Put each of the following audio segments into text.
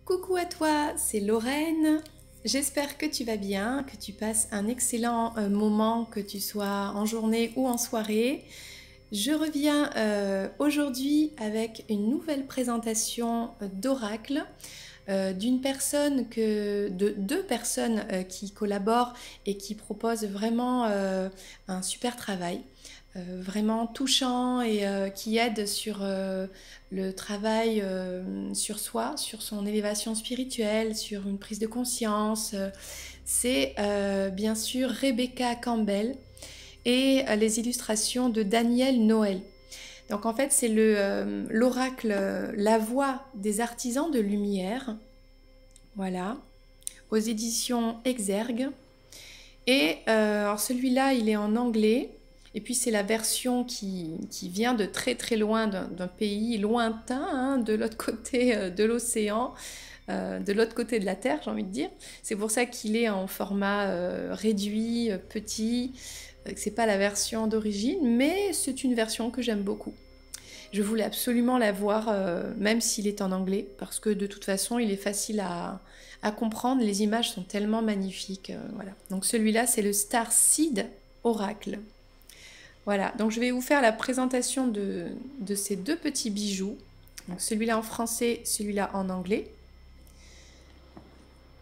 Coucou à toi, c'est Lorraine. J'espère que tu vas bien, que tu passes un excellent moment, que tu sois en journée ou en soirée. Je reviens aujourd'hui avec une nouvelle présentation d'oracle d'une personne de deux personnes qui collaborent et qui proposent vraiment un super travail. Vraiment touchant et qui aide sur le travail sur soi, sur son élévation spirituelle, sur une prise de conscience. C'est bien sûr Rebecca Campbell et les illustrations de Daniel Noël. Donc en fait c'est l'oracle La Voix des artisans de lumière, voilà, aux éditions Exergue. Et alors celui-là il est en anglais. Et puis c'est la version qui vient de très très loin, d'un pays lointain, hein, de l'autre côté de l'océan, de l'autre côté de la Terre, j'ai envie de dire. C'est pour ça qu'il est en format réduit, petit, que c'est pas la version d'origine, mais c'est une version que j'aime beaucoup. Je voulais absolument l'avoir, même s'il est en anglais, parce que de toute façon il est facile à comprendre, les images sont tellement magnifiques. Voilà. Donc celui-là c'est le Star Seed Oracle. Voilà, donc je vais vous faire la présentation de ces deux petits bijoux. Donc celui-là en français, celui-là en anglais.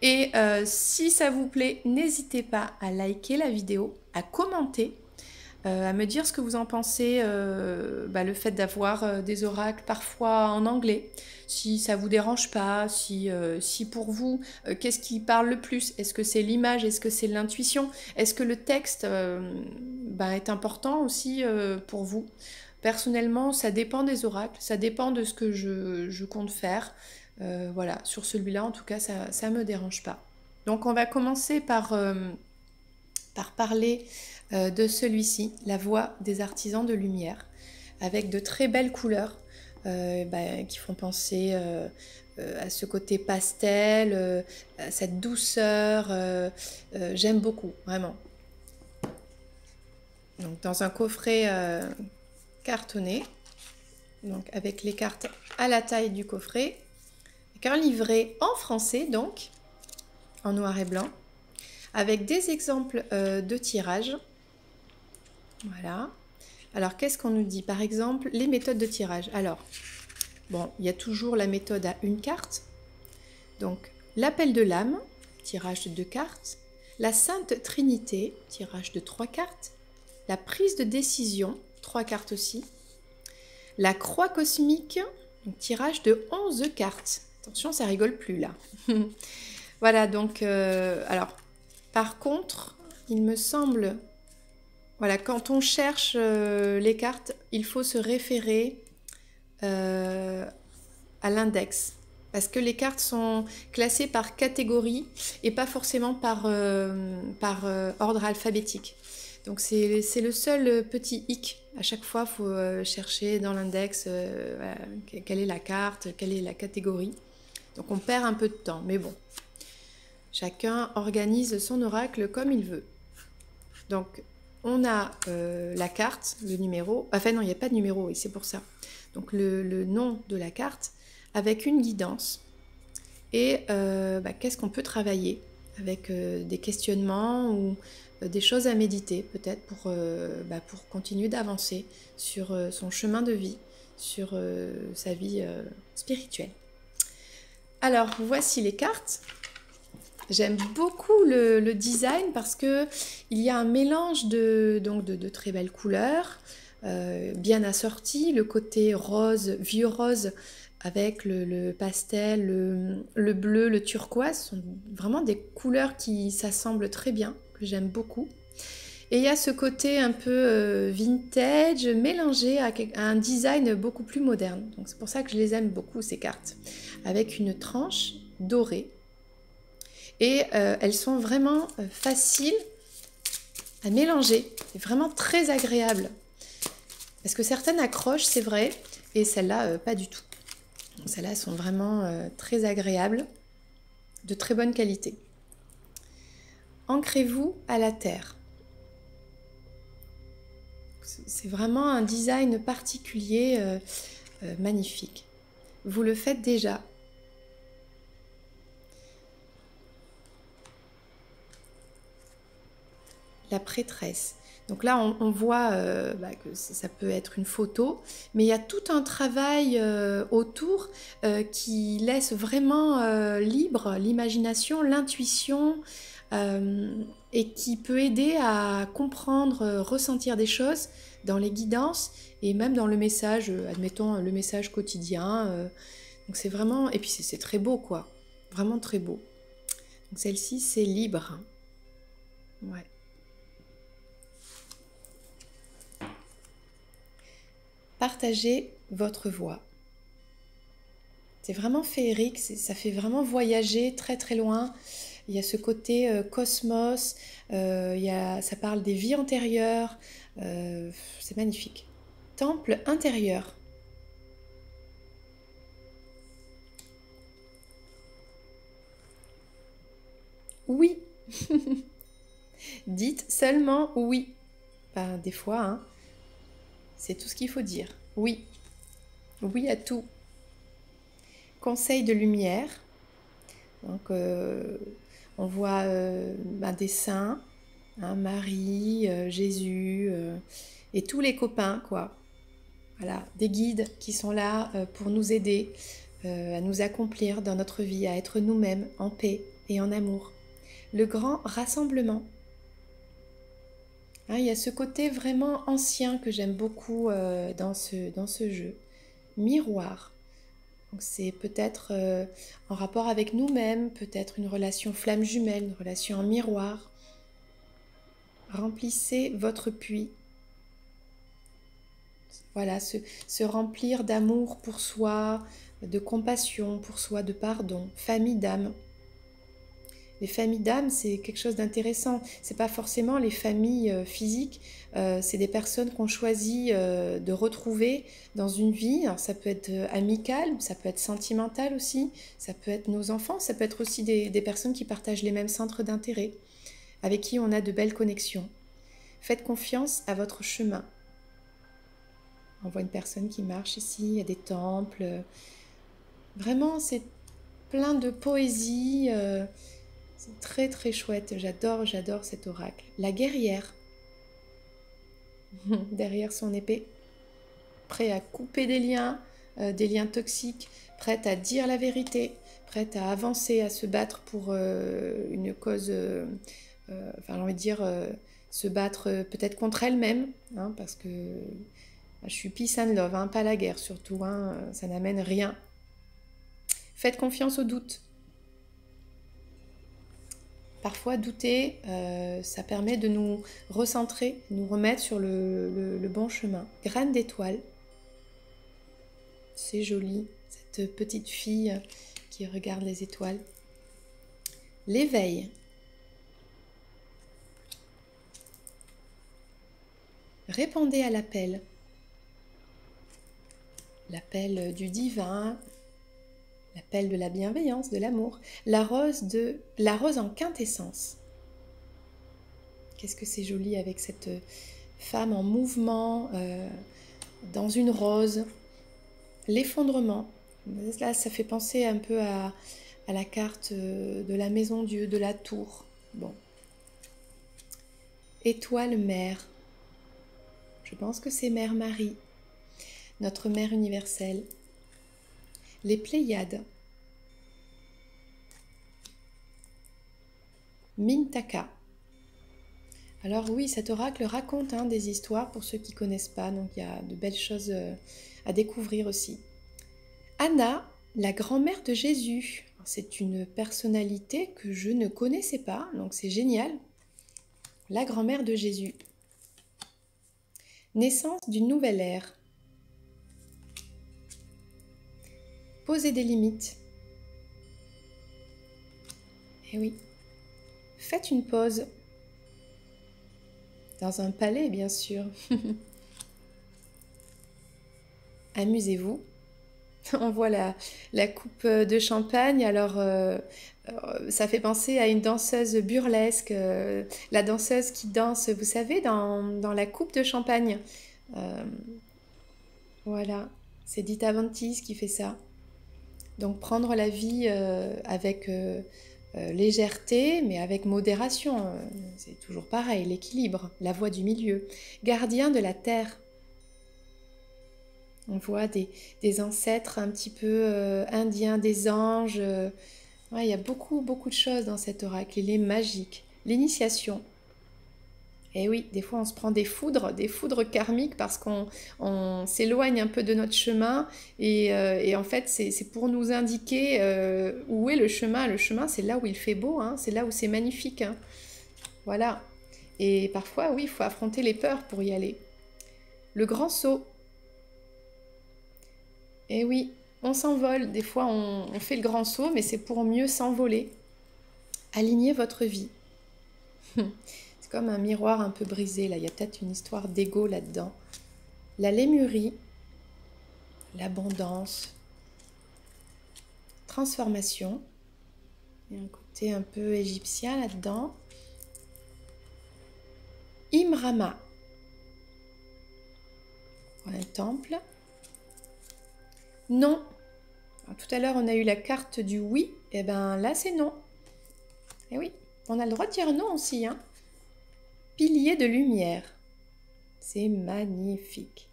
Et si ça vous plaît, n'hésitez pas à liker la vidéo, à commenter, à me dire ce que vous en pensez, le fait d'avoir des oracles parfois en anglais, si ça vous dérange pas, si pour vous, qu'est-ce qui parle le plus? Est-ce que c'est l'image? Est-ce que c'est l'intuition? Est-ce que le texte est important aussi pour vous? Personnellement, ça dépend des oracles, ça dépend de ce que je compte faire. Voilà, sur celui-là, en tout cas, ça me dérange pas. Donc on va commencer par parler de celui-ci, La Voix des artisans de lumière, avec de très belles couleurs qui font penser à ce côté pastel, à cette douceur. J'aime beaucoup, vraiment. Donc dans un coffret cartonné, donc avec les cartes à la taille du coffret, avec un livret en français, donc en noir et blanc, avec des exemples de tirage. Voilà. Alors, qu'est-ce qu'on nous dit? Par exemple, les méthodes de tirage. Alors, bon, il y a toujours la méthode à une carte. Donc, l'appel de l'âme, tirage de 2 cartes. La Sainte Trinité, tirage de 3 cartes. La prise de décision, 3 cartes aussi. La croix cosmique, donc, tirage de 11 cartes. Attention, ça rigole plus là. Voilà, donc, alors, par contre, il me semble... Voilà, quand on cherche les cartes, il faut se référer à l'index. Parce que les cartes sont classées par catégorie et pas forcément par ordre alphabétique. Donc c'est le seul petit hic. À chaque fois, il faut chercher dans l'index voilà, quelle est la carte, quelle est la catégorie. Donc on perd un peu de temps, mais bon. Chacun organise son oracle comme il veut. Donc on a la carte, le numéro, enfin non, il n'y a pas de numéro, et c'est pour ça. Donc le nom de la carte avec une guidance. Et qu'est-ce qu'on peut travailler avec des questionnements ou des choses à méditer peut-être pour continuer d'avancer sur son chemin de vie, sur sa vie spirituelle. Alors voici les cartes. J'aime beaucoup le design parce que il y a un mélange de très belles couleurs, bien assorties, le côté rose, vieux rose avec le pastel, le bleu, le turquoise, sont vraiment des couleurs qui s'assemblent très bien, que j'aime beaucoup. Et il y a ce côté un peu vintage mélangé à un design beaucoup plus moderne. Donc c'est pour ça que je les aime beaucoup ces cartes, avec une tranche dorée. Et elles sont vraiment faciles à mélanger. C'est vraiment très agréable. Parce que certaines accrochent, c'est vrai, et celles-là, pas du tout. Celles-là sont vraiment très agréables, de très bonne qualité. Ancrez-vous à la terre. C'est vraiment un design particulier, magnifique. Vous le faites déjà. la prêtresse. Donc là, on voit que ça peut être une photo, mais il y a tout un travail autour qui laisse vraiment libre l'imagination, l'intuition, et qui peut aider à comprendre, ressentir des choses dans les guidances et même dans le message, admettons le message quotidien. Donc c'est vraiment... Et puis c'est très beau, quoi. Vraiment très beau. Donc celle-ci, c'est libre. Ouais. Partagez votre voix. C'est vraiment féerique, ça fait vraiment voyager très très loin. Il y a ce côté cosmos, ça parle des vies antérieures, c'est magnifique. Temple intérieur. Oui. Dites seulement oui. Ben, des fois, hein, c'est tout ce qu'il faut dire. Oui. Oui à tout. Conseil de lumière. Donc, on voit des saints, hein, Marie, Jésus, et tous les copains, quoi. Voilà, des guides qui sont là pour nous aider à nous accomplir dans notre vie, à être nous-mêmes en paix et en amour. Le grand rassemblement. Hein, il y a ce côté vraiment ancien que j'aime beaucoup dans ce jeu. Miroir. Donc c'est peut-être en rapport avec nous-mêmes, peut-être une relation flamme jumelle, une relation en miroir. Remplissez votre puits. Voilà, se remplir d'amour pour soi, de compassion pour soi, de pardon. Famille d'âme. Les familles d'âme, c'est quelque chose d'intéressant. C'est pas forcément les familles physiques, c'est des personnes qu'on choisit de retrouver dans une vie. Alors, ça peut être amical, ça peut être sentimental aussi, ça peut être nos enfants, ça peut être aussi des personnes qui partagent les mêmes centres d'intérêt, avec qui on a de belles connexions. Faites confiance à votre chemin. On voit une personne qui marche ici, il y a des temples. Vraiment, c'est plein de poésie. C'est très très chouette, j'adore cet oracle. La guerrière, derrière son épée, prête à couper des liens toxiques, prête à dire la vérité, prête à avancer, à se battre pour une cause, j'ai envie de dire, se battre peut-être contre elle-même, hein, parce que je suis peace and love, hein, pas la guerre surtout, hein, ça n'amène rien. Faites confiance au doute. Parfois, douter, ça permet de nous recentrer, nous remettre sur le bon chemin. Graine d'étoile. C'est joli, cette petite fille qui regarde les étoiles. L'éveil. Répondez à l'appel. L'appel du divin, l'appel de la bienveillance, de l'amour. La rose en quintessence. Qu'est-ce que c'est joli avec cette femme en mouvement, dans une rose. L'effondrement. Là, ça fait penser un peu à la carte de la maison Dieu, de la tour. Bon. Étoile mère. Je pense que c'est Mère Marie, notre mère universelle. Les Pléiades. Mintaka. Alors oui, cet oracle raconte des histoires pour ceux qui ne connaissent pas, donc il y a de belles choses à découvrir aussi. Anna, la grand-mère de Jésus. C'est une personnalité que je ne connaissais pas, donc c'est génial. La grand-mère de Jésus. Naissance d'une nouvelle ère. Poser des limites. Eh oui. Faites une pause. Dans un palais, bien sûr. Amusez-vous. On voit la coupe de champagne. Alors, ça fait penser à une danseuse burlesque. La danseuse qui danse, vous savez, dans la coupe de champagne. Voilà. C'est Dita Von Teese qui fait ça. Donc, prendre la vie avec légèreté, mais avec modération. C'est toujours pareil, l'équilibre, la voie du milieu. Gardien de la terre. On voit des ancêtres un petit peu indiens, des anges. Ouais, il y a beaucoup, beaucoup de choses dans cet oracle. Il est magique. L'initiation. Et oui, des fois on se prend des foudres karmiques parce qu'on s'éloigne un peu de notre chemin et en fait c'est pour nous indiquer où est le chemin. Le chemin c'est là où il fait beau, hein, c'est là où c'est magnifique. Hein. Voilà. Et parfois oui, il faut affronter les peurs pour y aller. Le grand saut. Et oui, on s'envole. Des fois on fait le grand saut mais c'est pour mieux s'envoler. Alignez votre vie. C'est comme un miroir un peu brisé, là. Il y a peut-être une histoire d'ego là-dedans. La lémurie, l'abondance, transformation. Il y a un côté un peu égyptien là-dedans. Imrama, un temple. Non. Alors, tout à l'heure, on a eu la carte du oui. Et bien là, c'est non. Et oui, on a le droit de dire non aussi, hein. Pilier de lumière. C'est magnifique.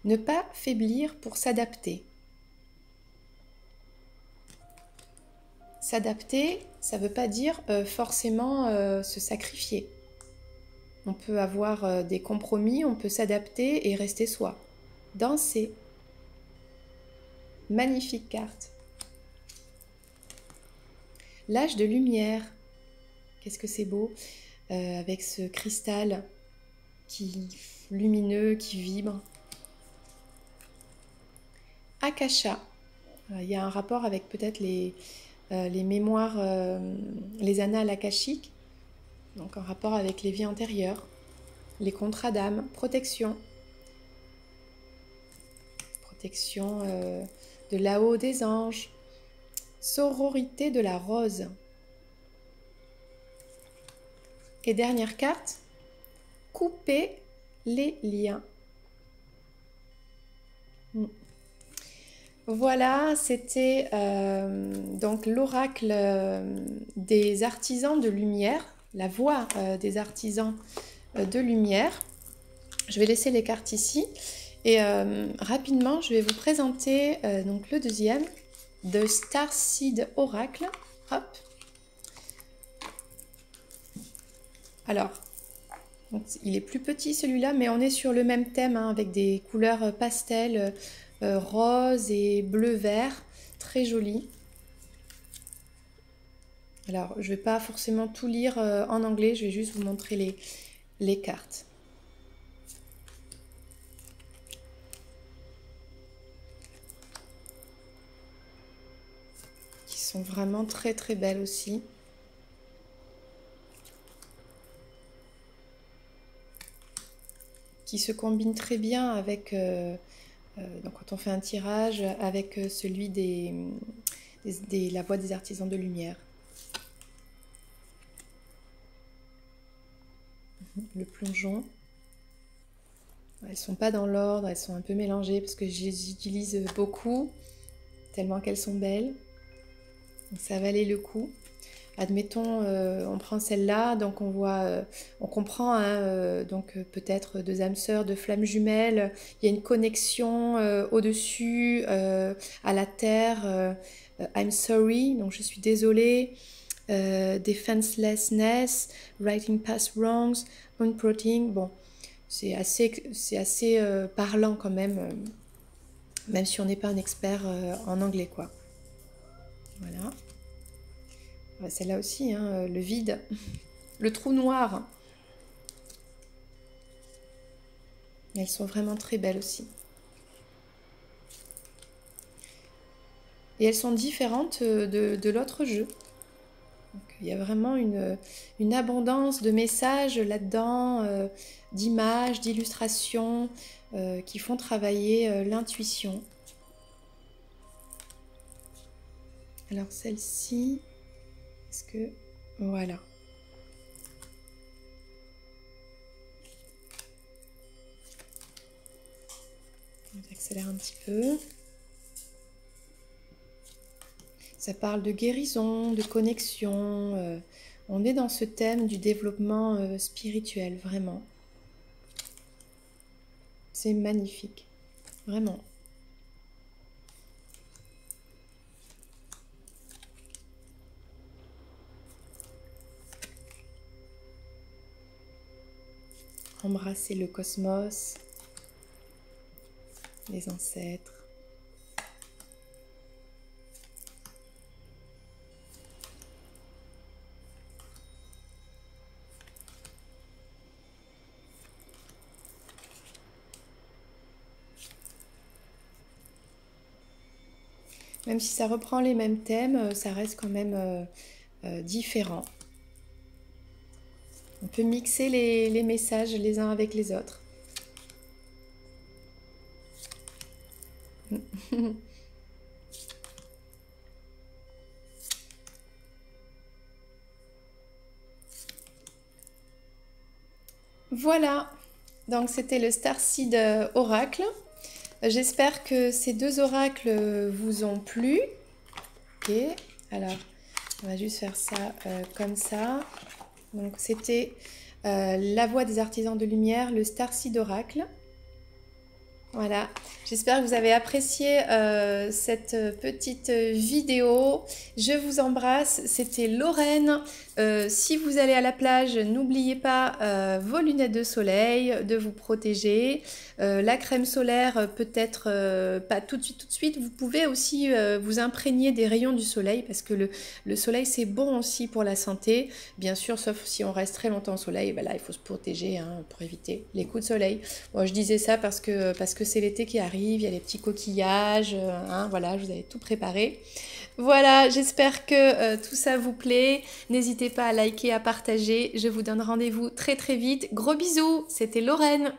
Ne pas faiblir pour s'adapter. S'adapter, ça ne veut pas dire forcément se sacrifier. On peut avoir des compromis, on peut s'adapter et rester soi. Danser. Magnifique carte. L'âge de lumière. Qu'est-ce que c'est beau avec ce cristal lumineux qui vibre. Akasha. Il y a un rapport avec peut-être les mémoires, les annales akashiques, donc en rapport avec les vies antérieures, les contrats d'âme, protection de là-haut des anges, sororité de la rose. Et dernière carte, couper les liens. Voilà, c'était donc l'oracle des artisans de lumière, la voix des artisans de lumière. Je vais laisser les cartes ici et rapidement je vais vous présenter donc le deuxième, The Starseed Oracle. Hop. Alors, donc, il est plus petit celui-là, mais on est sur le même thème hein, avec des couleurs pastel. Rose et bleu-vert, très joli. Alors, je ne vais pas forcément tout lire en anglais, je vais juste vous montrer les cartes. Qui sont vraiment très très belles aussi. Qui se combinent très bien avec... donc quand on fait un tirage avec celui la voix des artisans de lumière. Le plongeon. Elles ne sont pas dans l'ordre, elles sont un peu mélangées parce que je les utilise beaucoup, tellement qu'elles sont belles. Donc ça valait le coup. Admettons, on prend celle-là, donc on voit, on comprend, hein, donc peut-être deux âmes sœurs, deux flammes jumelles. Il y a une connexion au-dessus, à la terre. I'm sorry, donc je suis désolée. Defenselessness, writing past wrongs, unprotein. Bon, c'est assez parlant quand même si on n'est pas un expert en anglais, quoi. Voilà. Celle-là aussi, hein, le vide, le trou noir. Elles sont vraiment très belles aussi. Et elles sont différentes de l'autre jeu. Donc, il y a vraiment une abondance de messages là-dedans, d'images, d'illustrations qui font travailler l'intuition. Alors celle-ci... Est-ce que... Voilà. On accélère un petit peu. Ça parle de guérison, de connexion. On est dans ce thème du développement spirituel, vraiment. C'est magnifique, vraiment. Embrasser le cosmos, les ancêtres. Même si ça reprend les mêmes thèmes, ça reste quand même différent. On peut mixer les messages les uns avec les autres. Voilà, donc c'était le Starseed Oracle. J'espère que ces deux oracles vous ont plu. Ok, alors on va juste faire ça comme ça. Donc c'était la voix des artisans de lumière, le Starseed Oracle. Voilà, j'espère que vous avez apprécié cette petite vidéo. Je vous embrasse, c'était Lorraine. Si vous allez à la plage, n'oubliez pas vos lunettes de soleil, de vous protéger. La crème solaire, peut-être pas tout de suite. Vous pouvez aussi vous imprégner des rayons du soleil parce que le soleil, c'est bon aussi pour la santé. Bien sûr, sauf si on reste très longtemps au soleil, ben là, il faut se protéger hein, pour éviter les coups de soleil. Bon, je disais ça parce que c'est l'été qui arrive, il y a les petits coquillages, hein, voilà, je vous avais tout préparé. Voilà, j'espère que tout ça vous plaît. N'hésitez pas à liker, à partager. Je vous donne rendez-vous très très vite. Gros bisous, c'était Lorraine.